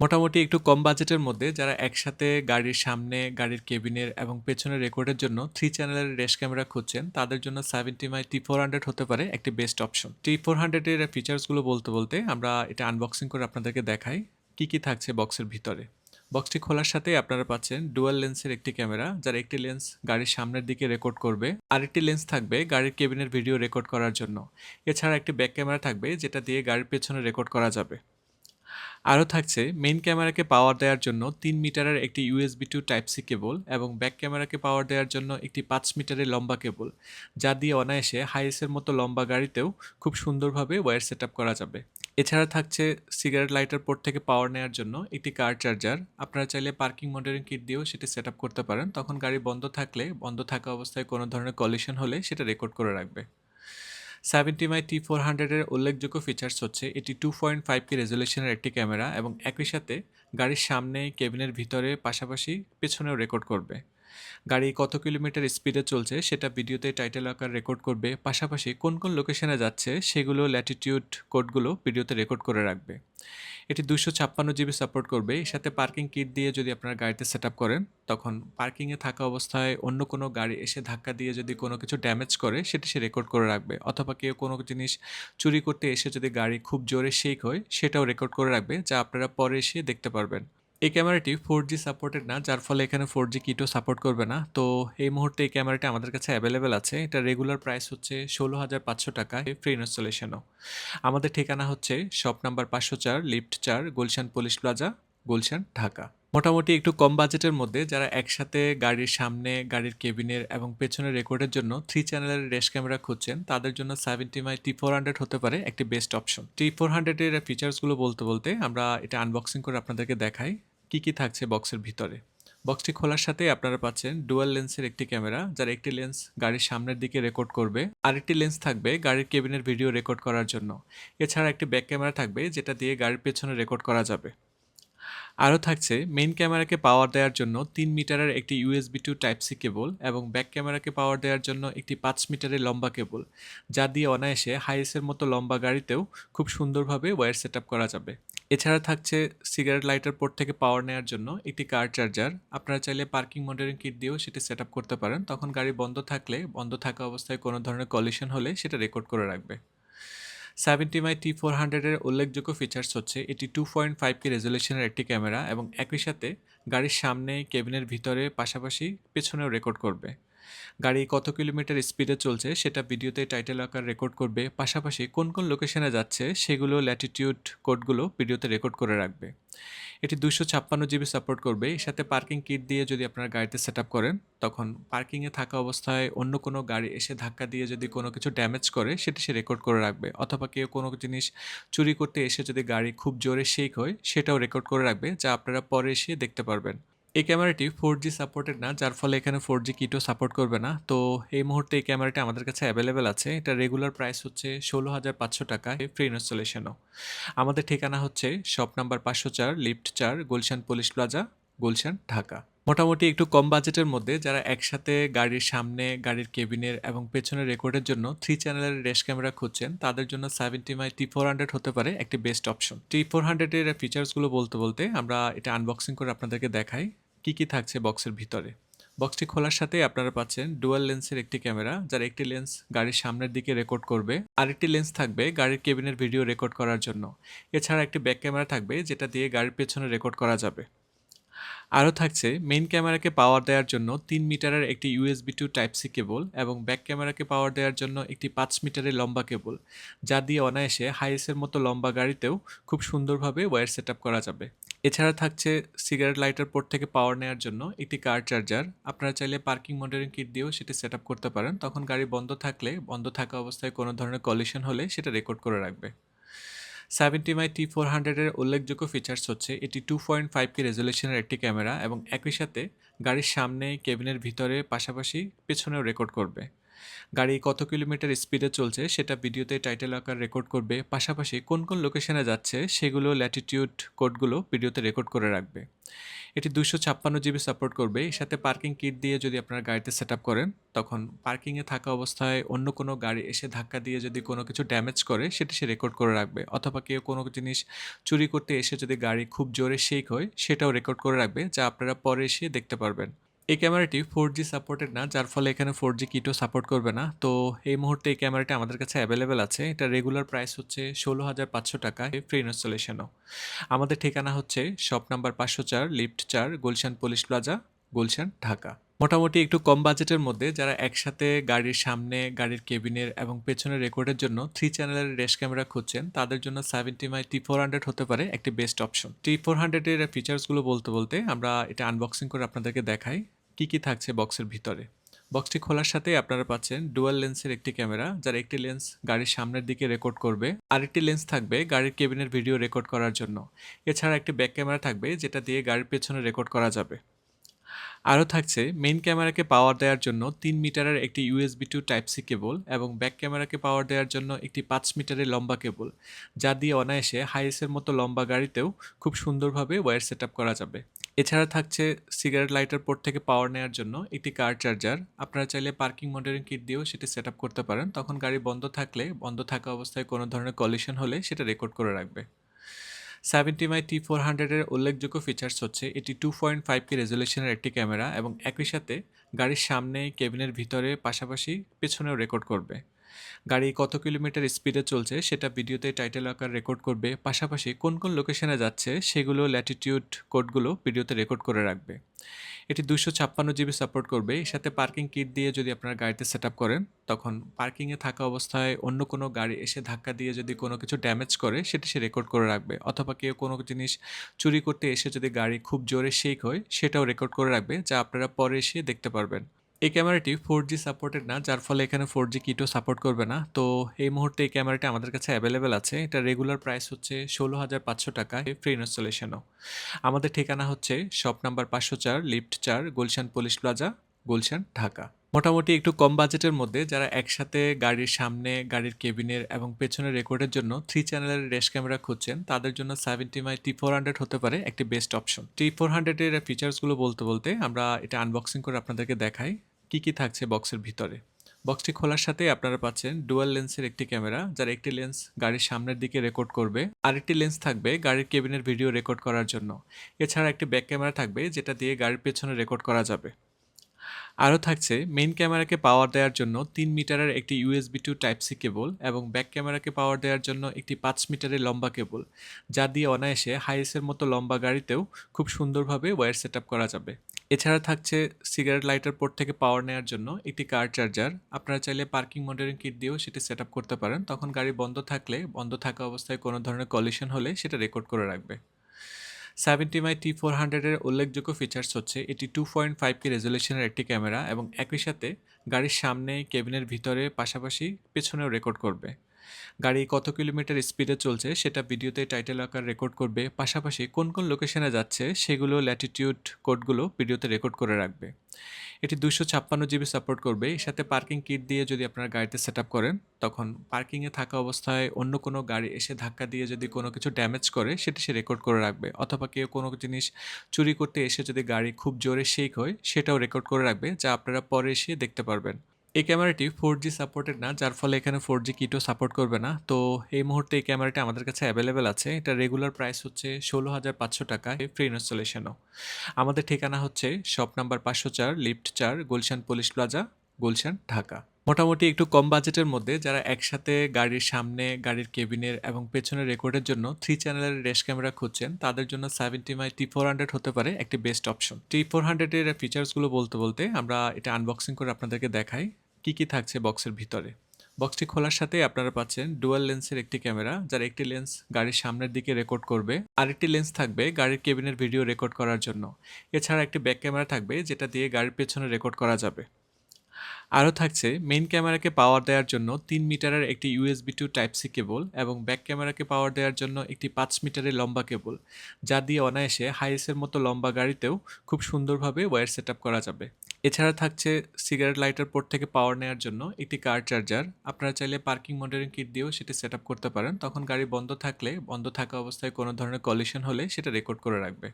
মোটামুটি একটু কম বাজেটের মধ্যে যারা একসাথে গাড়ির সামনে, গাড়ির কেবিনের এবং পেছনের রেকর্ডের জন্য 3 চ্যানেলের রেশ ক্যামেরা খুঁজছেন, তাদের জন্য 70 T400 হতে পারে একটি বেস্ট অপশন। T400 এর ফিচার্সগুলো বলতে আমরা এটা আনবক্সিং করে আপনাদেরকে দেখাই কি থাকছে বক্সের ভিতরে। বক্সটি খোলার সাথেই আপনারা পাচ্ছেন ডুয়াল লেন্সের একটি ক্যামেরা, যার একটি লেন্স গাড়ির সামনের দিকে রেকর্ড করবে, আরেকটি লেন্স থাকবে গাড়ির কেবিনের ভিডিও রেকর্ড করার জন্য। এছাড়া একটি ব্যাক ক্যামেরা থাকবে যেটা দিয়ে গাড়ির পেছনে রেকর্ড করা যাবে। আরও থাকছে মেইন ক্যামেরাকে পাওয়ার দেওয়ার জন্য 3 মিটারের একটি USB to type C cable এবং ব্যাক ক্যামেরাকে পাওয়ার দেওয়ার জন্য একটি 5 মিটারের লম্বা কেবল, যা দিয়ে অনায়াসে হাইএসের মতো লম্বা গাড়িতেও খুব সুন্দরভাবে ওয়্যার সেট আপ করা যাবে। এছাড়া থাকছে সিগারেট লাইটার পোর্ট থেকে পাওয়ার নেওয়ার জন্য একটি কার চার্জার। আপনারা চাইলে পার্কিং মনিটরিং কিট দিয়েও সেটি সেট আপ করতে পারেন, তখন গাড়ি বন্ধ থাকলে বন্ধ থাকা অবস্থায় কোনো ধরনের কলিশন হলে সেটা রেকর্ড করে রাখবে। 70 T400 এর উল্লেখযোগ্য ফিচার্স হচ্ছে এটি 2.5K রেজলিউশনের একটি ক্যামেরা এবং একই সাথে গাড়ির সামনে, কেবিনের ভিতরে, পাশাপাশি পেছনেও রেকর্ড করবে। গাড়ি কত কিলোমিটার স্পিডে চলছে সেটা ভিডিওতে টাইটেল আকার রেকর্ড করবে, পাশাপাশি কোন লোকেশনে যাচ্ছে সেগুলো ল্যাটিটিউড কোডগুলো ভিডিওতে রেকর্ড করে রাখবে। এটি 256 জিবি সাপোর্ট করবে। এর সাথে পার্কিং কিট দিয়ে যদি আপনারা গাড়িতে সেট আপ করেন, তখন পার্কিংয়ে থাকা অবস্থায় অন্য কোনো গাড়ি এসে ধাক্কা দিয়ে যদি কোনো কিছু ড্যামেজ করে সেটি সে রেকর্ড করে রাখবে, অথবা কেউ কোনো জিনিস চুরি করতে এসে যদি গাড়ি খুব জোরে শেক হয় সেটাও রেকর্ড করে রাখবে, যা আপনারা পরে এসে দেখতে পারবেন। এই ক্যামেরাটি 4G সাপোর্টেড না, যার ফলে এখানে 4G কিটও সাপোর্ট করবে না। তো এই মুহূর্তে এই ক্যামেরাটি আমাদের কাছে অ্যাভেলেবেল আছে। এটা রেগুলার প্রাইস হচ্ছে 16,500 টাকা, ফ্রি ইনস্টলেশনও। আমাদের ঠিকানা হচ্ছে shop number 504, lift 4, Gulshan police plaza, Gulshan, Dhaka. মোটামুটি একটু কম বাজেটের মধ্যে যারা একসাথে গাড়ির সামনে, গাড়ির কেবিনের এবং পেছনের রেকর্ডের জন্য 3 চ্যানেলের রেশ ক্যামেরা খুঁজছেন, তাদের জন্য 70 T400 হতে পারে একটি বেস্ট অপশন। T400 এর ফিচার্সগুলো বলতে আমরা এটা আনবক্সিং করে আপনাদেরকে দেখাই কি থাকছে বক্সের ভিতরে। বক্সটি খোলার সাথেই আপনারা পাচ্ছেন ডুয়াল লেন্সের একটি ক্যামেরা, যার একটি লেন্স গাড়ির সামনের দিকে রেকর্ড করবে, আরেকটি লেন্স থাকবে গাড়ির কেবিনের ভিডিও রেকর্ড করার জন্য। এছাড়া একটি ব্যাক ক্যামেরা থাকবে যেটা দিয়ে গাড়ির পেছনে রেকর্ড করা যাবে। আরও থাকছে মেইন ক্যামেরাকে পাওয়ার দেওয়ার জন্য 3 মিটারের একটি USB to type C cable এবং ব্যাক ক্যামেরাকে পাওয়ার দেওয়ার জন্য একটি 5 মিটারের লম্বা কেবল, যা দিয়ে অনায়াসে হাইএসের মতো লম্বা গাড়িতেও খুব সুন্দরভাবে ওয়্যার সেট আপ করা যাবে। এছাড়া থাকছে সিগারেট লাইটার পোর্ট থেকে পাওয়ার নেওয়ার জন্য একটি কার চার্জার। আপনারা চাইলে পার্কিং মনিটরিং কিট দিয়েও সেটি সেট আপ করতে পারেন, তখন গাড়ি বন্ধ থাকলে বন্ধ থাকা অবস্থায় কোনো ধরনের কলিশন হলে সেটা রেকর্ড করে রাখবে। 70 T400 এর উল্লেখযোগ্য ফিচার্স হচ্ছে এটি 2.5K রেজলিউশনের একটি ক্যামেরা এবং একই সাথে গাড়ির সামনে, কেবিনের ভিতরে, পাশাপাশি পেছনেও রেকর্ড করবে। গাড়ি কত কিলোমিটার স্পিডে চলছে সেটা ভিডিওতে টাইটেল আকার রেকর্ড করবে, পাশাপাশি কোন লোকেশনে যাচ্ছে সেগুলো ল্যাটিটিউড কোডগুলো ভিডিওতে রেকর্ড করে রাখবে। এটি 256 জিবি সাপোর্ট করবে। এর সাথে পার্কিং কিট দিয়ে যদি আপনারা গাড়িতে সেট আপ করেন, তখন পার্কিংয়ে থাকা অবস্থায় অন্য কোনো গাড়ি এসে ধাক্কা দিয়ে যদি কোনো কিছু ড্যামেজ করে সেটি সে রেকর্ড করে রাখবে, অথবা কেউ কোনো জিনিস চুরি করতে এসে যদি গাড়ি খুব জোরে শেক হয় সেটাও রেকর্ড করে রাখবে, যা আপনারা পরে এসে দেখতে পারবেন। এই ক্যামেরাটি 4G সাপোর্টেড না, যার ফলে এখানে 4G কিটও সাপোর্ট করবে না। তো এই মুহূর্তে এই ক্যামেরাটি আমাদের কাছে অ্যাভেলেবেল আছে। এটা রেগুলার প্রাইস হচ্ছে 16,500 টাকা, ফ্রি ইনস্টলেশনও। আমাদের ঠিকানা হচ্ছে shop number 504, lift 4, Gulshan police plaza, Gulshan, Dhaka. মোটামুটি একটু কম বাজেটের মধ্যে যারা একসাথে গাড়ির সামনে, গাড়ির কেবিনের এবং পেছনের রেকর্ডের জন্য 3 চ্যানেলের রেশ ক্যামেরা খুঁজছেন, তাদের জন্য 70 T400 হতে পারে একটি বেস্ট অপশন। T400 এর ফিচার্সগুলো বলতে আমরা এটা আনবক্সিং করে আপনাদেরকে দেখাই কি থাকছে বক্সের ভিতরে। বক্সটি খোলার সাথেই আপনারা পাচ্ছেন ডুয়াল লেন্সের একটি ক্যামেরা, যার একটি লেন্স গাড়ির সামনের দিকে রেকর্ড করবে, আরেকটি লেন্স থাকবে গাড়ির কেবিনের ভিডিও রেকর্ড করার জন্য। এছাড়া একটি ব্যাক ক্যামেরা থাকবে যেটা দিয়ে গাড়ির পেছনে রেকর্ড করা যাবে। আরও থাকছে মেইন ক্যামেরাকে পাওয়ার দেওয়ার জন্য 3 মিটারের একটি USB to type C cable এবং ব্যাক ক্যামেরাকে পাওয়ার দেওয়ার জন্য একটি 5 মিটারের লম্বা কেবল, যা দিয়ে অনায়াসে হাইএসের মতো লম্বা গাড়িতেও খুব সুন্দরভাবে ওয়্যার সেট আপ করা যাবে। এছাড়া থাকছে সিগারেট লাইটার পোর্ট থেকে পাওয়ার নেওয়ার জন্য একটি কার চার্জার। আপনারা চাইলে পার্কিং মনিটরিং কিট দিয়েও সেটি সেট আপ করতে পারেন, তখন গাড়ি বন্ধ থাকলে বন্ধ থাকা অবস্থায় কোনো ধরনের কলিশন হলে সেটা রেকর্ড করে রাখবে। 70 T400 এর উল্লেখযোগ্য ফিচার্স হচ্ছে এটি 2.5K রেজলিউশনের একটি ক্যামেরা এবং একই সাথে গাড়ির সামনে, কেবিনের ভিতরে, পাশাপাশি পেছনেও রেকর্ড করবে। গাড়ি কত কিলোমিটার স্পিডে চলছে সেটা ভিডিওতে টাইটেল আকার রেকর্ড করবে, পাশাপাশি কোন লোকেশনে যাচ্ছে সেগুলো ল্যাটিটিউড কোডগুলো ভিডিওতে রেকর্ড করে রাখবে। এটি 256 জিবি সাপোর্ট করবে। এর সাথে পার্কিং কিট দিয়ে যদি আপনারা গাড়িতে সেটআপ করেন, তখন পার্কিংয়ে থাকা অবস্থায় অন্য কোনো গাড়ি এসে ধাক্কা দিয়ে যদি কোনো কিছু ড্যামেজ করে, সেটা সে রেকর্ড করে রাখবে। অথবা কেউ কোনো জিনিস চুরি করতে এসে যদি গাড়ি খুব জোরে শেক হয়, সেটাও রেকর্ড করে রাখবে, যা আপনারা পরে এসে দেখতে পারবেন। এই ক্যামেরাটি 4G সাপোর্টেড না, যার ফলে এখানে 4G কিটও সাপোর্ট করবে না। তো এই মুহূর্তে এই ক্যামেরাটি আমাদের কাছে অ্যাভেলেবেল আছে। এটা রেগুলার প্রাইস হচ্ছে 16,500 টাকা, ফ্রি ইনস্টলেশনও। আমাদের ঠিকানা হচ্ছে shop number 504, lift 4, Gulshan police plaza, Gulshan, Dhaka. মোটামুটি একটু কম বাজেটের মধ্যে যারা একসাথে গাড়ির সামনে, গাড়ির কেবিনের এবং পেছনের রেকর্ডের জন্য 3 চ্যানেলের রেশ ক্যামেরা খুঁজছেন, তাদের জন্য 70 T400 হতে পারে একটি বেস্ট অপশন। T400 এর ফিচার্সগুলো বলতে বলতে আমরা এটা আনবক্সিং করে আপনাদেরকে দেখাই কি কি থাকছে বক্সের ভিতরে। বক্সটি খোলার সাথে আপনারা পাচ্ছেন ডুয়াল লেন্সের একটি ক্যামেরা, যার একটি লেন্স গাড়ির সামনের দিকে রেকর্ড করবে, আরেকটি লেন্স থাকবে গাড়ির কেবিনের ভিডিও রেকর্ড করার জন্য। এছাড়া একটি ব্যাক ক্যামেরা থাকবে, যেটা দিয়ে গাড়ির পেছনে রেকর্ড করা যাবে। আরও থাকছে মেইন ক্যামেরাকে পাওয়ার দেওয়ার জন্য 3 মিটারের একটি USB to type C cable এবং ব্যাক ক্যামেরাকে পাওয়ার দেওয়ার জন্য একটি 5 মিটারের লম্বা কেবল, যা দিয়ে অনায়াসে হাইএসের মতো লম্বা গাড়িতেও খুব সুন্দরভাবে ওয়্যার সেট আপ করা যাবে। এছাড়া থাকছে সিগারেট লাইটার পোর্ট থেকে পাওয়ার নেওয়ার জন্য একটি কার চার্জার। আপনারা চাইলে পার্কিং মনিটরিং কিট দিয়েও সেটি সেট আপ করতে পারেন, তখন গাড়ি বন্ধ থাকলে, বন্ধ থাকা অবস্থায় কোনো ধরনের কলিশন হলে সেটা রেকর্ড করে রাখবে। 70 T400 এর উল্লেখযোগ্য ফিচার্স হচ্ছে এটি 2.5K রেজলিউশনের একটি ক্যামেরা এবং একই সাথে গাড়ির সামনে, কেবিনের ভিতরে, পাশাপাশি পেছনেও রেকর্ড করবে। গাড়ি কত কিলোমিটার স্পিডে চলছে সেটা ভিডিওতে টাইটেল আকার রেকর্ড করবে, পাশাপাশি কোন কোন লোকেশনে যাচ্ছে সেগুলো ল্যাটিটিউড কোডগুলো ভিডিওতে রেকর্ড করে রাখবে। এটি 256 জিবি সাপোর্ট করবে। এর সাথে পার্কিং কিট দিয়ে যদি আপনারা গাড়িতে সেট আপ করেন, তখন পার্কিংয়ে থাকা অবস্থায় অন্য কোনো গাড়ি এসে ধাক্কা দিয়ে যদি কোনো কিছু ড্যামেজ করে, সেটা সে রেকর্ড করে রাখবে। অথবা কেউ কোনো জিনিস চুরি করতে এসে যদি গাড়ি খুব জোরে শেক হয়, সেটাও রেকর্ড করে রাখবে, যা আপনারা পরে এসে দেখতে পারবেন। এই ক্যামেরাটি 4G সাপোর্টেড না, যার ফলে এখানে 4G কিটও সাপোর্ট করবে না। তো এই মুহূর্তে এই ক্যামেরাটি আমাদের কাছে অ্যাভেলেবেল আছে। এটা রেগুলার প্রাইস হচ্ছে 16,500 টাকা, ফ্রি ইনস্টলেশনও। আমাদের ঠিকানা হচ্ছে shop number 504, lift 4, Gulshan police plaza, Gulshan, Dhaka. মোটামুটি একটু কম বাজেটের মধ্যে যারা একসাথে গাড়ির সামনে, গাড়ির কেবিনের এবং পেছনের রেকর্ডের জন্য 3 চ্যানেলের রেশ ক্যামেরা খুঁজছেন, তাদের জন্য 70 T400 হতে পারে একটি বেস্ট অপশন। T400 এর ফিচার্সগুলো বলতে বলতে আমরা এটা আনবক্সিং করে আপনাদেরকে দেখাই কি কি থাকছে বক্সের ভিতরে। বক্সটি খোলার সাথে আপনারা পাচ্ছেন ডুয়াল লেন্সের একটি ক্যামেরা, যার একটি লেন্স গাড়ির সামনের দিকে রেকর্ড করবে, আরেকটি লেন্স থাকবে গাড়ির কেবিনের ভিডিও রেকর্ড করার জন্য। এছাড়া একটি ব্যাক ক্যামেরা থাকবে, যেটা দিয়ে গাড়ির পেছনে রেকর্ড করা যাবে। আরও থাকছে মেইন ক্যামেরাকে পাওয়ার দেওয়ার জন্য 3 মিটারের একটি USB to type C cable এবং ব্যাক ক্যামেরাকে পাওয়ার দেওয়ার জন্য একটি 5 মিটারের লম্বা কেবল, যা দিয়ে অনায়াসে হাইএসের মতো লম্বা গাড়িতেও খুব সুন্দরভাবে ওয়্যার সেট আপ করা যাবে। এছাড়া থাকছে সিগারেট লাইটার পোর্ট থেকে পাওয়ার নেওয়ার জন্য একটি কার চার্জার। আপনারা চাইলে পার্কিং মনিটরিং কিট দিয়েও সেটি সেট আপ করতে পারেন, তখন গাড়ি বন্ধ থাকলে, বন্ধ থাকা অবস্থায় কোনো ধরনের কলিশন হলে সেটা রেকর্ড করে রাখবে। 70 T400 এর উল্লেখযোগ্য ফিচার্স হচ্ছে এটি 2.5K রেজলিউশনের একটি ক্যামেরা এবং একই সাথে গাড়ির সামনে, কেবিনের ভিতরে, পাশাপাশি পেছনেও রেকর্ড করবে। গাড়ি কত কিলোমিটার স্পিডে চলছে সেটা ভিডিওতে টাইটেল আকার রেকর্ড করবে, পাশাপাশি কোন কোন লোকেশনে যাচ্ছে সেগুলো ল্যাটিটিউড কোডগুলো ভিডিওতে রেকর্ড করে রাখবে। এটি 256 জিবি সাপোর্ট করবে। এর সাথে পার্কিং কিট দিয়ে যদি আপনারা গাড়িতে সেট আপ করেন, তখন পার্কিংয়ে থাকা অবস্থায় অন্য কোনো গাড়ি এসে ধাক্কা দিয়ে যদি কোনো কিছু ড্যামেজ করে, সেটা সে রেকর্ড করে রাখবে। অথবা কেউ কোনো জিনিস চুরি করতে এসে যদি গাড়ি খুব জোরে শেক হয়, সেটাও রেকর্ড করে রাখবে, যা আপনারা পরে এসে দেখতে পারবেন। এই ক্যামেরাটি 4G সাপোর্টেড না, যার ফলে এখানে 4G কিটও সাপোর্ট করবে না। তো এই মুহূর্তে এই ক্যামেরাটি আমাদের কাছে অ্যাভেলেবেল আছে। এটা রেগুলার প্রাইস হচ্ছে 16,500 টাকা, ফ্রি ইনস্টলেশনও। আমাদের ঠিকানা হচ্ছে shop number 504, lift 4, Gulshan police plaza, Gulshan, Dhaka. মোটামুটি একটু কম বাজেটের মধ্যে যারা একসাথে গাড়ির সামনে, গাড়ির কেবিনের এবং পেছনের রেকর্ডের জন্য 3 চ্যানেলের রেশ ক্যামেরা খুঁজছেন, তাদের জন্য 70 T400 হতে পারে একটি বেস্ট অপশন। T400 এর ফিচার্সগুলো বলতে বলতে আমরা এটা আনবক্সিং করে আপনাদেরকে দেখাই কি কি থাকছে বক্সের ভিতরে। বক্সটি খোলার সাথে আপনারা পাচ্ছেন ডুয়াল লেন্সের একটি ক্যামেরা, যার একটি লেন্স গাড়ির সামনের দিকে রেকর্ড করবে, আরেকটি লেন্স থাকবে গাড়ির কেবিনের ভিডিও রেকর্ড করার জন্য। এছাড়া একটি ব্যাক ক্যামেরা থাকবে, যেটা দিয়ে গাড়ির পেছনে রেকর্ড করা যাবে। আরও থাকছে মেইন ক্যামেরাকে পাওয়ার দেওয়ার জন্য 3 মিটারের একটি USB to type C cable এবং ব্যাক ক্যামেরাকে পাওয়ার দেওয়ার জন্য একটি 5 মিটারের লম্বা কেবল, যা দিয়ে অনায়াসে হাইএসের মতো লম্বা গাড়িতেও খুব সুন্দরভাবে ওয়্যার সেট আপ করা যাবে। এছাড়া থাকছে সিগারেট লাইটার পোর্ট থেকে পাওয়ার নেওয়ার জন্য একটি কার চার্জার। আপনারা চাইলে পার্কিং মনিটরিং কিট দিয়েও সেটি সেট আপ করতে পারেন, তখন গাড়ি বন্ধ থাকলে, বন্ধ থাকা অবস্থায় কোনো ধরনের কলিশন হলে সেটা রেকর্ড করে রাখবে।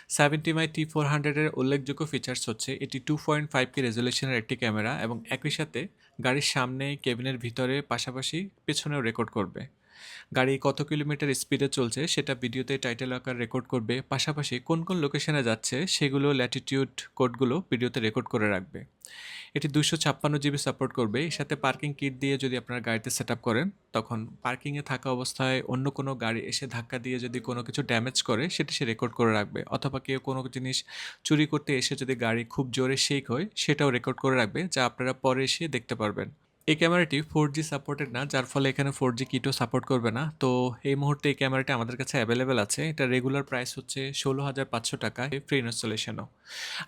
70x T400 এর উল্লেখযোগ্য ফিচার্স হচ্ছে এটি 2.5K রেজোলিউশনের একটি ক্যামেরা এবং একই সাথে গাড়ির সামনে, কেবিনের ভিতরে, পাশাপাশি পেছনেও রেকর্ড করবে। গাড়ি কত কিলোমিটার স্পিডে চলছে সেটা ভিডিওতে টাইটেল আকার রেকর্ড করবে, পাশাপাশি কোন কোন লোকেশনে যাচ্ছে সেগুলো ল্যাটিটিউড কোডগুলো ভিডিওতে রেকর্ড করে রাখবে। এটি 256 জিবি সাপোর্ট করবে। এর সাথে পার্কিং কিট দিয়ে যদি আপনার গাড়িতে সেট আপ করেন, তখন পার্কিংয়ে থাকা অবস্থায় অন্য কোনো গাড়ি এসে ধাক্কা দিয়ে যদি কোনো কিছু ড্যামেজ করে সেটা সে রেকর্ড করে রাখবে, অথবা কেউ কোনো জিনিস চুরি করতে এসে যদি গাড়ি খুব জোরে শেক হয় সেটাও রেকর্ড করে রাখবে, যা আপনারা পরে এসে দেখতে পারবেন। এই ক্যামেরাটি 4G সাপোর্টেড না, যার ফলে এখানে 4G কিটও সাপোর্ট করবে না। তো এই মুহূর্তে এই ক্যামেরাটি আমাদের কাছে অ্যাভেলেবেল আছে। এটা রেগুলার প্রাইস হচ্ছে 16,500 টাকা, ফ্রি ইনস্টলেশনও।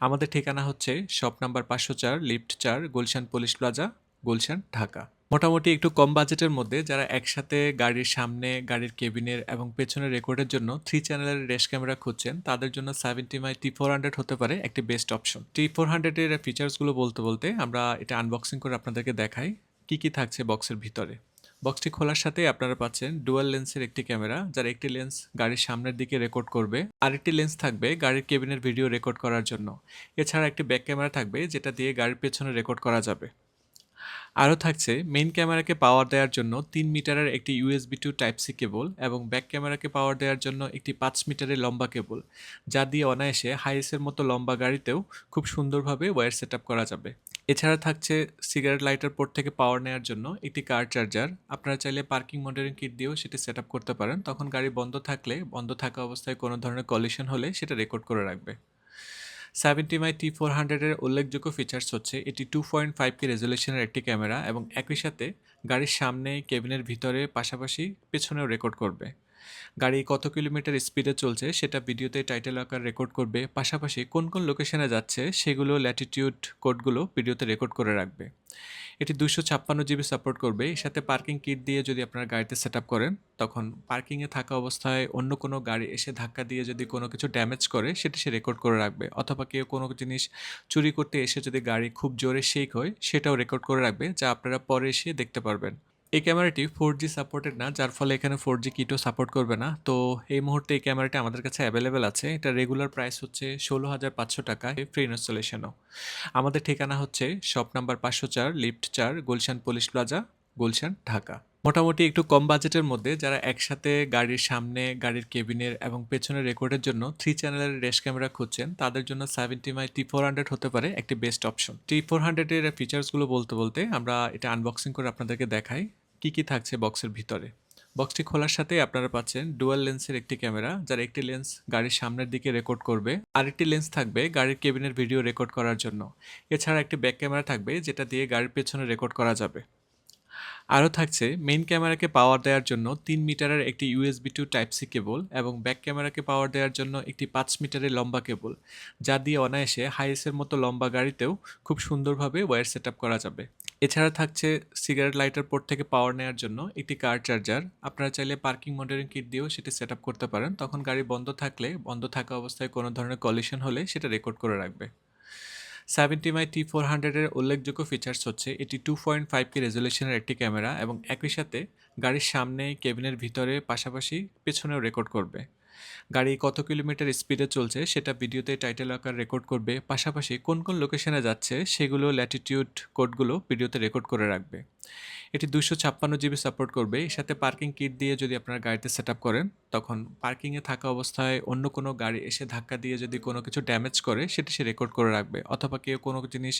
আমাদের ঠিকানা হচ্ছে shop number 504, lift 4, Gulshan police plaza, Gulshan, Dhaka. মোটামুটি একটু কম বাজেটের মধ্যে যারা একসাথে গাড়ির সামনে, গাড়ির কেবিনের এবং পেছনের রেকর্ডের জন্য 3 চ্যানেলের রেশ ক্যামেরা খুঁজছেন, তাদের জন্য 70x T400 হতে পারে একটি বেস্ট অপশন। T400 এর ফিচার্সগুলো বলতে বলতে আমরা এটা আনবক্সিং করে আপনাদেরকে দেখাই কি কি থাকছে বক্সের ভিতরে। বক্সটি খোলার সাথে আপনারা পাচ্ছেন ডুয়াল লেন্সের একটি ক্যামেরা, যার একটি লেন্স গাড়ির সামনের দিকে রেকর্ড করবে, আরেকটি লেন্স থাকবে গাড়ির কেবিনের ভিডিও রেকর্ড করার জন্য। এছাড়া একটি ব্যাক ক্যামেরা থাকবে যেটা দিয়ে গাড়ির পেছনে রেকর্ড করা যাবে। আরও থাকছে মেইন ক্যামেরাকে পাওয়ার দেওয়ার জন্য 3 মিটারের একটি USB to type C cable এবং ব্যাক ক্যামেরাকে পাওয়ার দেওয়ার জন্য একটি 5 মিটারের লম্বা কেবল, যা দিয়ে অনায়াসে হাইএসের মতো লম্বা গাড়িতেও খুব সুন্দরভাবে ওয়্যার সেট আপ করা যাবে। এছাড়া থাকছে সিগারেট লাইটার পোর্ট থেকে পাওয়ার নেওয়ার জন্য একটি কার চার্জার। আপনারা চাইলে পার্কিং মনিটরিং কিট দিয়েও সেটি সেট আপ করতে পারেন, তখন গাড়ি বন্ধ থাকলে, বন্ধ থাকা অবস্থায় কোনো ধরনের কলিশন হলে সেটা রেকর্ড করে রাখবে। 70x T400 এর উল্লেখযোগ্য ফিচার্স হচ্ছে এটি 2.5K রেজোলিউশনের একটি ক্যামেরা এবং একই সাথে গাড়ির সামনে, কেবিনের ভিতরে, পাশাপাশি পেছনেও রেকর্ড করবে। গাড়ি কত কিলোমিটার স্পিডে চলছে সেটা ভিডিওতে টাইটেল আকার রেকর্ড করবে, পাশাপাশি কোন কোন লোকেশনে যাচ্ছে সেগুলো ল্যাটিটিউড কোডগুলো ভিডিওতে রেকর্ড করে রাখবে। এটি 256 জিবি সাপোর্ট করবে। এর সাথে পার্কিং কিট দিয়ে যদি আপনার গাড়িতে সেট আপ করেন, তখন পার্কিংয়ে থাকা অবস্থায় অন্য কোনো গাড়ি এসে ধাক্কা দিয়ে যদি কোনো কিছু ড্যামেজ করে সেটা সে রেকর্ড করে রাখবে, অথবা কেউ কোনো জিনিস চুরি করতে এসে যদি গাড়ি খুব জোরে শেক হয় সেটাও রেকর্ড করে রাখবে, যা আপনারা পরে এসে দেখতে পারবেন। এই ক্যামেরাটি 4G সাপোর্টেড না, যার ফলে এখানে 4G কিটও সাপোর্ট করবে না। তো এই মুহূর্তে এই ক্যামেরাটি আমাদের কাছে অ্যাভেলেবেল আছে। এটা রেগুলার প্রাইস হচ্ছে 16,500 টাকা, ফ্রি ইনস্টলেশনও। আমাদের ঠিকানা হচ্ছে shop number 504, lift 4, Gulshan police plaza, Gulshan, Dhaka. মোটামুটি একটু কম বাজেটের মধ্যে যারা একসাথে গাড়ির সামনে, গাড়ির কেবিনের এবং পেছনের রেকর্ডের জন্য 3 চ্যানেলের রেশ ক্যামেরা খুঁজছেন, তাদের জন্য 70x T400 হতে পারে একটি বেস্ট অপশন। T400 এর ফিচার্সগুলো বলতে বলতে আমরা এটা আনবক্সিং করে আপনাদেরকে দেখাই কি কি থাকছে বক্সের ভিতরে। বক্সটি খোলার সাথে আপনারা পাচ্ছেন ডুয়াল লেন্সের একটি ক্যামেরা, যার একটি লেন্স গাড়ির সামনের দিকে রেকর্ড করবে, আরেকটি লেন্স থাকবে গাড়ির কেবিনের ভিডিও রেকর্ড করার জন্য। এছাড়া একটি ব্যাক ক্যামেরা থাকবে যেটা দিয়ে গাড়ির পেছনে রেকর্ড করা যাবে। আরও থাকছে মেইন ক্যামেরাকে পাওয়ার দেওয়ার জন্য 3 মিটারের একটি USB to type C cable এবং ব্যাক ক্যামেরাকে পাওয়ার দেওয়ার জন্য একটি 5 মিটারের লম্বা কেবল, যা দিয়ে অনায়াসে হাইএসের মতো লম্বা গাড়িতেও খুব সুন্দরভাবে ওয়্যার সেট আপ করা যাবে। এছাড়া থাকছে সিগারেট লাইটার পোর্ট থেকে পাওয়ার নেওয়ার জন্য একটি কার চার্জার। আপনারা চাইলে পার্কিং মনিটরিং কিট দিয়েও সেটি সেট আপ করতে পারেন, তখন গাড়ি বন্ধ থাকলে, বন্ধ থাকা অবস্থায় কোনো ধরনের কলিশন হলে সেটা রেকর্ড করে রাখবে। 70x T400 এর উল্লেখযোগ্য ফিচার্স হচ্ছে এটি 2.5K রেজোলিউশনের একটি ক্যামেরা এবং একই সাথে গাড়ির সামনে, কেবিনের ভিতরে, পাশাপাশি পেছনেও রেকর্ড করবে। গাড়ি কত কিলোমিটার স্পিডে চলছে সেটা ভিডিওতে টাইটেল আকার রেকর্ড করবে, পাশাপাশি কোন কোন লোকেশনে যাচ্ছে সেগুলো ল্যাটিটিউড কোডগুলো ভিডিওতে রেকর্ড করে রাখবে। এটি 256 জিবি সাপোর্ট করবে। এর সাথে পার্কিং কিট দিয়ে যদি আপনার গাড়িতে সেট আপ করেন, তখন পার্কিংয়ে থাকা অবস্থায় অন্য কোনো গাড়ি এসে ধাক্কা দিয়ে যদি কোনো কিছু ড্যামেজ করে সেটা সে রেকর্ড করে রাখবে, অথবা কেউ কোনো জিনিস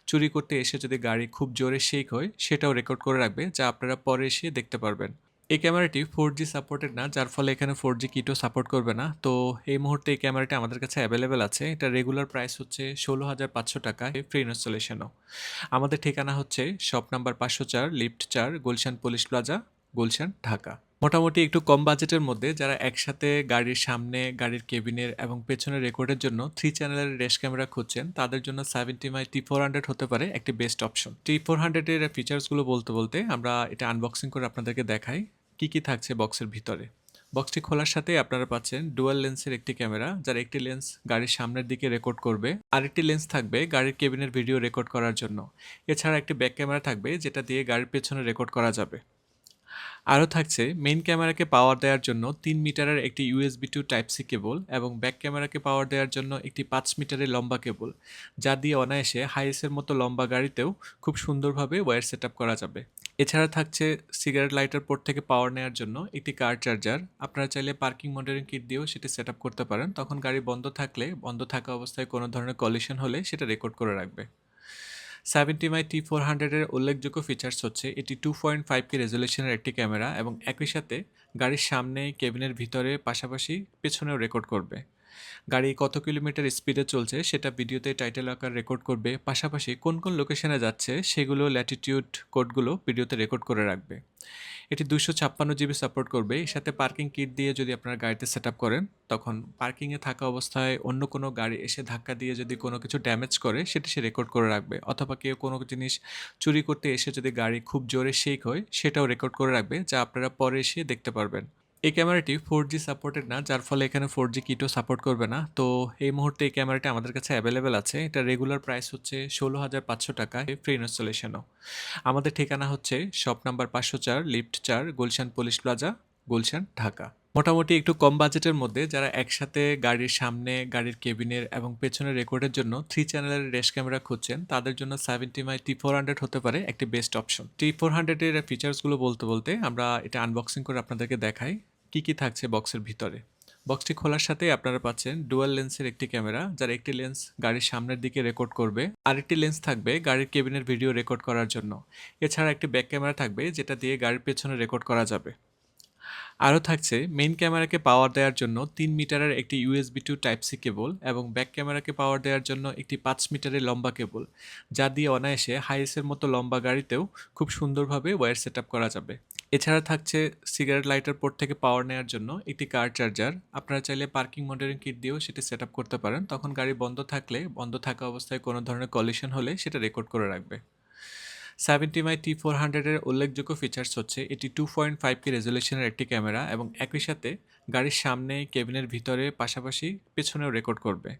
চুরি করতে এসে যদি গাড়ি খুব জোরে শেক হয় সেটাও রেকর্ড করে রাখবে, যা আপনারা পরে এসে দেখতে পারবেন। এই ক্যামেরাটি 4G সাপোর্টেড না, যার ফলে এখানে 4G কিটও সাপোর্ট করবে না। তো এই মুহূর্তে এই ক্যামেরাটি আমাদের কাছে অ্যাভেলেবেল আছে। এটা রেগুলার প্রাইস হচ্ছে 16,500 টাকা, ফ্রি ইনস্টলেশনও। আমাদের ঠিকানা হচ্ছে shop number 504, lift 4, Gulshan police plaza, Gulshan, Dhaka. মোটামুটি একটু কম বাজেটের মধ্যে যারা একসাথে গাড়ির সামনে, গাড়ির কেবিনের এবং পেছনের রেকর্ডের জন্য 3 চ্যানেলের রেশ ক্যামেরা খুঁজছেন, তাদের জন্য 70x T400 হতে পারে একটি বেস্ট অপশন। T400 এর ফিচার্সগুলো বলতে বলতে আমরা এটা আনবক্সিং করে আপনাদেরকে দেখাই কি কি থাকছে বক্সের ভিতরে। বক্সটি খোলার সাথে আপনারা পাচ্ছেন ডুয়াল লেন্সের একটি ক্যামেরা, যার একটি লেন্স গাড়ির সামনের দিকে রেকর্ড করবে, আরেকটি লেন্স থাকবে গাড়ির কেবিনের ভিডিও রেকর্ড করার জন্য। এছাড়া একটি ব্যাক ক্যামেরা থাকবে যেটা দিয়ে গাড়ির পেছনে রেকর্ড করা যাবে। আরও থাকছে মেইন ক্যামেরাকে পাওয়ার দেওয়ার জন্য ৩ মিটারের একটি USB to type C cable এবং ব্যাক ক্যামেরাকে পাওয়ার দেওয়ার জন্য একটি ৫ মিটারের লম্বা কেবল, যা দিয়ে অনায়াসে হাইএসের মতো লম্বা গাড়িতেও খুব সুন্দরভাবে ওয়্যার সেট আপ করা যাবে। এছাড়া থাকছে সিগারেট লাইটার পোর্ট থেকে পাওয়ার নেওয়ার জন্য একটি কার চার্জার। আপনারা চাইলে পার্কিং মনিটরিং কিট দিয়েও সেটি সেট আপ করতে পারেন। তখন গাড়ি বন্ধ থাকলে, বন্ধ থাকা অবস্থায় কোনো ধরনের কলিশন হলে সেটা রেকর্ড করে রাখবে। 70 T400 এর উল্লেখযোগ্য ফিচার্স হচ্ছে এটি 2.5K রেজলিউশনের একটি ক্যামেরা এবং একই সাথে গাড়ির সামনে, কেবিনের ভিতরে, পাশাপাশি পেছনেও রেকর্ড করবে। গাড়ি কত কিলোমিটার স্পিডে চলছে সেটা ভিডিওতে টাইটেল আকার রেকর্ড করবে, পাশাপাশি কোন কোন লোকেশনে যাচ্ছে সেগুলো ল্যাটিটিউড কোডগুলো ভিডিওতে রেকর্ড করে রাখবে। এটি 256 জিবি সাপোর্ট করবে। এর সাথে পার্কিং কিট দিয়ে যদি আপনার গাড়িতে সেট আপ করেন, তখন পার্কিংয়ে থাকা অবস্থায় অন্য কোনো গাড়ি এসে ধাক্কা দিয়ে যদি কোনো কিছু ড্যামেজ করে সেটা সে রেকর্ড করে রাখবে, অথবা কেউ কোনো জিনিস চুরি করতে এসে যদি গাড়ি খুব জোরে শেক হয় সেটাও রেকর্ড করে রাখবে, যা আপনারা পরে এসে দেখতে পারবেন। এই ক্যামেরাটি 4G সাপোর্টেড না, যার ফলে এখানে 4G কিটও সাপোর্ট করবে না। তো এই মুহূর্তে এই ক্যামেরাটি আমাদের কাছে অ্যাভেলেবেল আছে। এটা রেগুলার প্রাইস হচ্ছে 16,500 টাকা, ফ্রি ইনস্টলেশনও। আমাদের ঠিকানা হচ্ছে shop number 504, lift 4, Gulshan police plaza, Gulshan, Dhaka. মোটামুটি একটু কম বাজেটের মধ্যে যারা একসাথে গাড়ির সামনে, গাড়ির কেবিনের এবং পেছনের রেকর্ডের জন্য 3 চ্যানেলের রেস ক্যামেরা খুঁজছেন, তাদের জন্য 70 T400 হতে পারে একটি বেস্ট অপশন। T400 এর ফিচার্সগুলো বলতে বলতে আমরা এটা আনবক্সিং করে আপনাদেরকে দেখাই কি কি থাকছে বক্সের ভিতরে। বক্সটি খোলার সাথে আপনারা পাচ্ছেন ডুয়াল লেন্সের একটি ক্যামেরা, যার একটি লেন্স গাড়ির সামনের দিকে রেকর্ড করবে, আরেকটি লেন্স থাকবে গাড়ির কেবিনের ভিডিও রেকর্ড করার জন্য। এছাড়া একটি ব্যাক ক্যামেরা থাকবে যেটা দিয়ে গাড়ির পেছনে রেকর্ড করা যাবে। আরও থাকছে মেইন ক্যামেরাকে পাওয়ার দেওয়ার জন্য ৩ মিটারের একটি USB to type C cable এবং ব্যাক ক্যামেরাকে পাওয়ার দেওয়ার জন্য একটি ৫ মিটারের লম্বা কেবল, যা দিয়ে অনায়াসে হাইএসের মতো লম্বা গাড়িতেও খুব সুন্দরভাবে ওয়্যার সেট আপ করা যাবে। এছাড়া থাকছে সিগারেট লাইটার পোর্ট থেকে পাওয়ার নেওয়ার জন্য একটি কার চার্জার। আপনারা চাইলে পার্কিং মনিটরিং কিট দিয়েও সেটি সেট আপ করতে পারেন। তখন গাড়ি বন্ধ থাকলে, বন্ধ থাকা অবস্থায় কোনো ধরনের কলিশন হলে সেটা রেকর্ড করে রাখবে। 70 T400 এর উল্লেখযোগ্য ফিচার্স হচ্ছে এটি 2.5K রেজলিউশনের একটি ক্যামেরা এবং একই সাথে গাড়ির সামনে, কেবিনের ভিতরে, পাশাপাশি পেছনেও রেকর্ড করবে।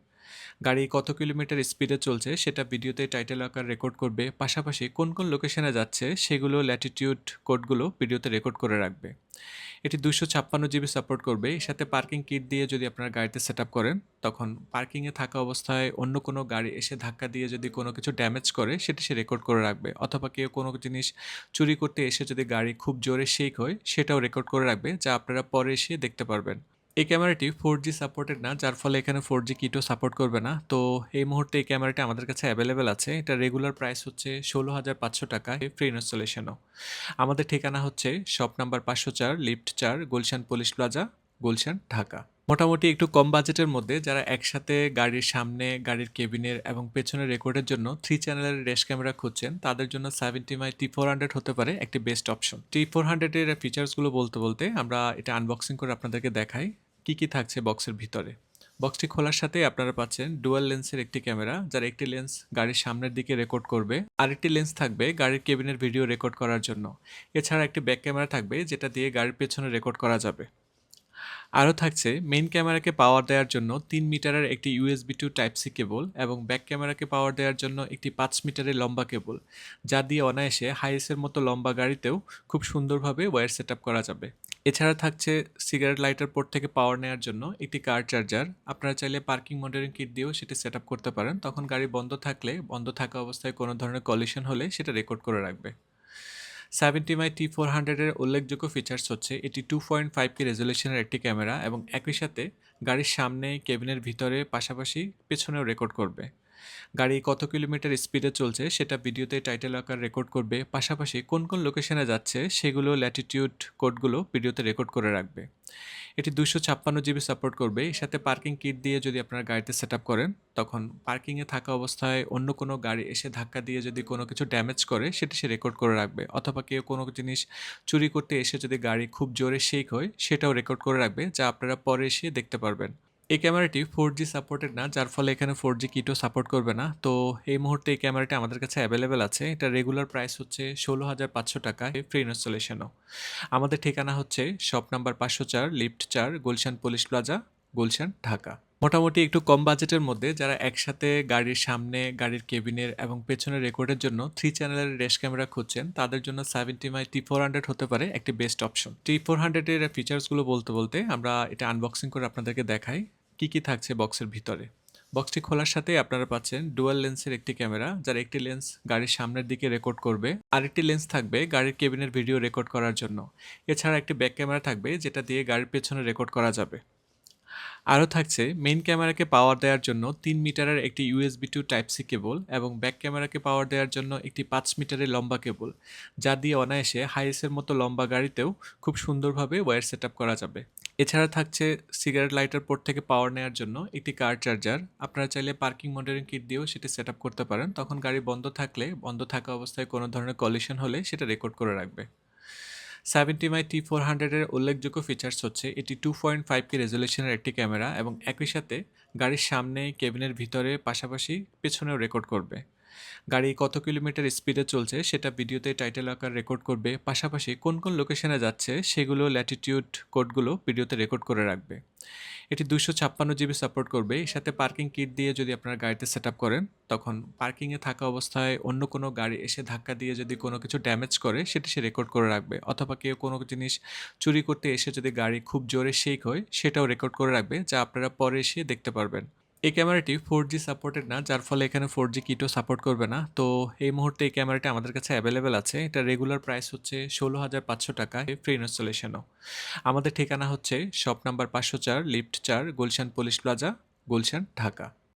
গাড়ি কত কিলোমিটার স্পিডে চলছে সেটা ভিডিওতে টাইটেল আকার রেকর্ড করবে, পাশাপাশি কোন কোন লোকেশনে যাচ্ছে সেগুলো ল্যাটিটিউড কোডগুলো ভিডিওতে রেকর্ড করে রাখবে। এটি 256 জিবি সাপোর্ট করবে। এর সাথে পার্কিং কিট দিয়ে যদি আপনার গাড়িতে সেট আপ করেন, তখন পার্কিংয়ে থাকা অবস্থায় অন্য কোনো গাড়ি এসে ধাক্কা দিয়ে যদি কোনো কিছু ড্যামেজ করে সেটা সে রেকর্ড করে রাখবে, অথবা কেউ কোনো জিনিস চুরি করতে এসে যদি গাড়ি খুব জোরে শেক হয় সেটাও রেকর্ড করে রাখবে, যা আপনারা পরে এসে দেখতে পারবেন। এই ক্যামেরাটি 4G সাপোর্টেড না, যার ফলে এখানে 4G কিটও সাপোর্ট করবে না। তো এই মুহূর্তে এই ক্যামেরাটি আমাদের কাছে অ্যাভেলেবেল আছে। এটা রেগুলার প্রাইস হচ্ছে 16,500 টাকা, ফ্রি ইনস্টলেশনও। আমাদের ঠিকানা হচ্ছে shop number 504, lift 4, Gulshan police plaza, Gulshan, Dhaka. মোটামুটি একটু কম বাজেটের মধ্যে যারা একসাথে গাড়ির সামনে, গাড়ির কেবিনের এবং পেছনের রেকর্ডের জন্য 3 চ্যানেলের রেস ক্যামেরা খুঁজছেন, তাদের জন্য 70 T400 হতে পারে একটি বেস্ট অপশন। T400 এর ফিচার্সগুলো বলতে বলতে আমরা এটা আনবক্সিং করে আপনাদেরকে দেখাই কি কি থাকছে বক্সের ভিতরে। বক্সটি খোলার সাথে আপনারা পাচ্ছেন ডুয়াল লেন্সের একটি ক্যামেরা, যার একটি লেন্স গাড়ির সামনের দিকে রেকর্ড করবে, আরেকটি লেন্স থাকবে গাড়ির কেবিনের ভিডিও রেকর্ড করার জন্য। এছাড়া একটি ব্যাক ক্যামেরা থাকবে যেটা দিয়ে গাড়ির পেছনে রেকর্ড করা যাবে। আরও থাকছে মেইন ক্যামেরাকে পাওয়ার দেওয়ার জন্য ৩ মিটারের একটি USB to type C cable এবং ব্যাক ক্যামেরাকে পাওয়ার দেওয়ার জন্য একটি ৫ মিটারের লম্বা কেবল, যা দিয়ে অনায়াসে হাইএসের মতো লম্বা গাড়িতেও খুব সুন্দরভাবে ওয়্যার সেট আপ করা যাবে। এছাড়া থাকছে সিগারেট লাইটার পোর্ট থেকে পাওয়ার নেওয়ার জন্য একটি কার চার্জার। আপনারা চাইলে পার্কিং মনিটরিং কিট দিয়েও সেটি সেট আপ করতে পারেন। তখন গাড়ি বন্ধ থাকলে, বন্ধ থাকা অবস্থায় কোনো ধরনের কলিশন হলে সেটা রেকর্ড করে রাখবে। 70 T400 এর উল্লেখযোগ্য ফিচার্স হচ্ছে এটি 2.5K রেজলিউশনের একটি ক্যামেরা এবং একই সাথে গাড়ির সামনে, কেবিনের ভিতরে, পাশাপাশি পেছনেও রেকর্ড করবে। গাড়ি কত কিলোমিটার স্পিডে চলছে সেটা ভিডিওতে টাইটেল আকার রেকর্ড করবে, পাশাপাশি কোন কোন লোকেশনে যাচ্ছে সেগুলো ল্যাটিটিউড কোডগুলো ভিডিওতে রেকর্ড করে রাখবে। এটি 256 জিবি সাপোর্ট করবে। এর সাথে পার্কিং কিট দিয়ে যদি আপনার গাড়িতে সেট আপ করেন, তখন পার্কিংয়ে থাকা অবস্থায় অন্য কোনো গাড়ি এসে ধাক্কা দিয়ে যদি কোনো কিছু ড্যামেজ করে সেটা সে রেকর্ড করে রাখবে, অথবা কেউ কোনো জিনিস চুরি করতে এসে যদি গাড়ি খুব জোরে শেক হয় সেটাও রেকর্ড করে রাখবে, যা আপনারা পরে এসে দেখতে পারবেন। এই ক্যামেরাটি 4G সাপোর্টেড না, যার ফলে এখানে 4G কিটও সাপোর্ট করবে না। তো এই মুহূর্তে এই ক্যামেরাটি আমাদের কাছে অ্যাভেলেবেল আছে। এটা রেগুলার প্রাইস হচ্ছে 16,500 টাকা, ফ্রি ইনস্টলেশনও। আমাদের ঠিকানা হচ্ছে shop number 504, lift 4, Gulshan police plaza, Gulshan, Dhaka. মোটামুটি একটু কম বাজেটের মধ্যে যারা একসাথে গাড়ির সামনে, গাড়ির কেবিনের এবং পেছনের রেকর্ডের জন্য 3 চ্যানেলের রেশ ক্যামেরা খুঁজছেন, তাদের জন্য 70 T400 হতে পারে একটি বেস্ট অপশন। T400 এর ফিচার্সগুলো বলতে আমরা এটা আনবক্সিং করে আপনাদেরকে দেখাই কি থাকছে বক্সের ভিতরে। বক্সটি খোলার সাথেই আপনারা পাচ্ছেন ডুয়াল লেন্সের একটি ক্যামেরা, যার একটি লেন্স গাড়ির সামনের দিকে রেকর্ড করবে, আরেকটি লেন্স থাকবে গাড়ির কেবিনের ভিডিও রেকর্ড করার জন্য। এছাড়া একটি ব্যাক ক্যামেরা থাকবে যেটা দিয়ে গাড়ির পেছনে রেকর্ড করা যাবে। আরও থাকছে মেইন ক্যামেরাকে পাওয়ার দেওয়ার জন্য 3 মিটারের একটি USB to type C cable এবং ব্যাক ক্যামেরাকে পাওয়ার দেওয়ার জন্য একটি 5 মিটারের লম্বা কেবল, যা দিয়ে অনায়াসে হাইএসের মতো লম্বা গাড়িতেও খুব সুন্দরভাবে ওয়্যার সেট আপ করা যাবে। এছাড়া থাকছে সিগারেট লাইটার পোর্ট থেকে পাওয়ার নেওয়ার জন্য একটি কার চার্জার। আপনারা চাইলে পার্কিং মনিটরিং কিট দিয়েও সেটি সেট আপ করতে পারেন, তখন গাড়ি বন্ধ থাকলে, বন্ধ থাকা অবস্থায় কোনো ধরনের কলিশন হলে সেটা রেকর্ড করে রাখবে। 70 এর উল্লেখযোগ্য ফিচার্স হচ্ছে এটি 2.5K রেজলিউশনের একটি ক্যামেরা এবং একই সাথে গাড়ির সামনে, কেবিনের ভিতরে, পাশাপাশি পেছনেও রেকর্ড করবে। গাড়ি কত কিলোমিটার স্পিডে চলছে সেটা ভিডিওতে টাইটেল আকার রেকর্ড করবে, পাশাপাশি কোন লোকেশনে যাচ্ছে সেগুলো ল্যাটিটিউড কোডগুলো ভিডিওতে রেকর্ড করে রাখবে। এটি 256 GB সাপোর্ট করবে। এর সাথে পার্কিং কিট দিয়ে যদি আপনার গাড়িতে সেট আপ করেন, তখন পার্কিংয়ে থাকা অবস্থায় অন্য কোনো গাড়ি এসে ধাক্কা দিয়ে যদি কোনো কিছু ড্যামেজ করে সেটি সে রেকর্ড করে রাখবে, অথবা কেউ কোনো জিনিস চুরি করতে এসে যদি গাড়ি খুব জোরে শেক হয় সেটাও রেকর্ড করে রাখবে, যা আপনারা পরে এসে দেখতে পারবেন। এই ক্যামেরাটি 4G সাপোর্টেড না, যার ফলে এখানে 4G কিটও সাপোর্ট করবে না। তো এই মুহূর্তে এই ক্যামেরাটি আমাদের কাছে অ্যাভেলেবেল আছে। এটা রেগুলার প্রাইস হচ্ছে 16,500 টাকা, ফ্রি ইনস্টলেশনও। আমাদের ঠিকানা হচ্ছে shop number 504, lift 4, Gulshan police plaza, Gulshan, Dhaka.